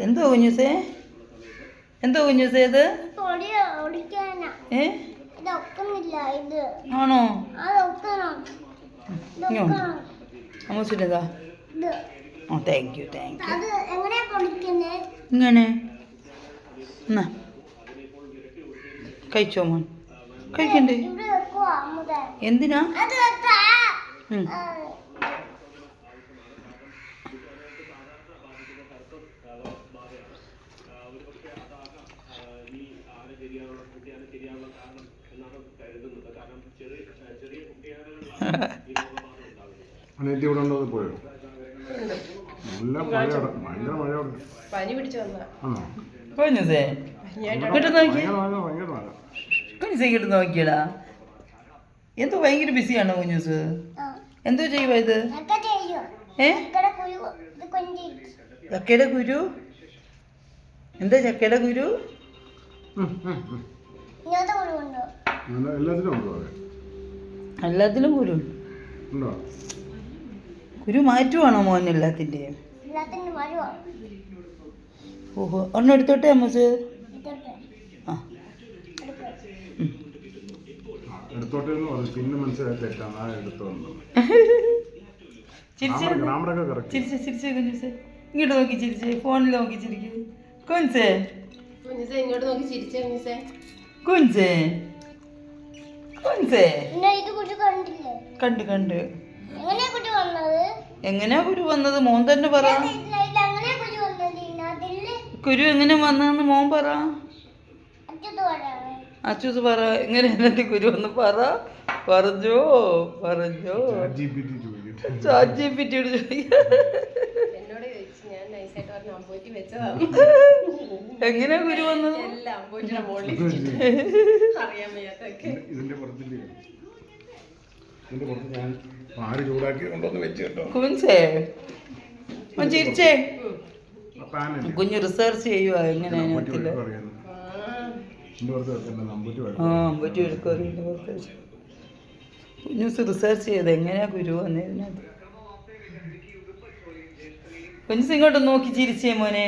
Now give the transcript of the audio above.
എന്തോ കുഞ്ഞുസേ, എന്തോ കുഞ്ഞുസേ ഇത്? ആണോ? അമ്മൂസിൻ്റെതാ? ഓ താങ്ക് യു താങ്ക് യു. ഇങ്ങനെ എന്നാ കഴിച്ചോ മോൻ? കഴിക്കണ്ടേ? എന്തിനാ? അനിയത്തി ഇവിടെ ഉണ്ടോ? പോയോ? നല്ല മഴയോടെ, ഭയങ്കര മഴയോടെ. പനി പിടിച്ചു വന്നാ. ആണോ? കുഞ്ഞുസേ ഇങ്ങോട്ട് നോക്കി, കുഞ്ഞുസേ ഇങ്ങോട്ട് നോക്കിയടാ. എന്തോ ഭയങ്കര ബിസിയാണോ കുഞ്ഞുസ്? എന്തോ ചെയ്യുക ഇത്? ചക്കയുടെ കുരു? എന്താ ചക്കയുടെ കുരു? എല്ലാത്തിലും കുരു ഉണ്ടോ? കുരു മാറ്റുവാണോ മോൻ എല്ലാത്തിൻ്റെയും? ഓഹോ, ഒന്നും എടുത്തോട്ടെ അമ്മസ്? ആ എടുത്തോട്ടെ എന്ന് പറഞ്ഞു, പിന്നെ മനസ്സിലായി തെറ്റാണ്. ആ എടുത്തോണ്ട് ചിരിച്ചേ കുഞ്ഞുസേ, ഇങ്ങോട്ട് നോക്കി ചിരിച്ചേ, ഫോണിൽ നോക്കി ചിരിക്കേ കുഞ്ഞുസേ, ഇങ്ങോട്ട് നോക്കി ചിരിച്ചേ കുഞ്ഞുസേ. കുഞ്ഞുസേ കുഞ്ഞുസേ കണ്ട് കണ്ട്. എങ്ങനെയാ കുരു വന്നത്? മോൻ തന്നെ പറ. കുരു എങ്ങനെ വന്നതെന്ന് മോൻ പറ. അച്ചൂസ് പറ, എങ്ങനെ എന്നിട്ട് കുരു വന്ന് പറ. പറഞ്ഞോ പറഞ്ഞോ. ചാറ്റ് ജിപിറ്റിയോട് ചോദിക്കാം. എങ്ങനെയാ കുരു വന്നത്? ഇതിന്റെ പുറത്തില്ലേ, ഇതിന്റെ പുറത്ത് ഞാൻ പാല് ചൂടാക്കി കൊണ്ടൊന്ന് വെച്ച് കേട്ടോ. കുഞ്ഞേ ചിരിച്ചേ. കുഞ്ഞ് റിസർച്ച് ചെയ്യുക എങ്ങനെയാ അതിനകത്തില്ല. അമ്പറ്റി എടുക്കും. കുഞ്ഞൂസ് റിസർച്ച് ചെയ്ത് എങ്ങനെയാ കുരു വന്നതിനകത്ത്. കുഞ്ഞുസ് ഇങ്ങോട്ട് നോക്കി ചിരിച്ചേ മോനെ.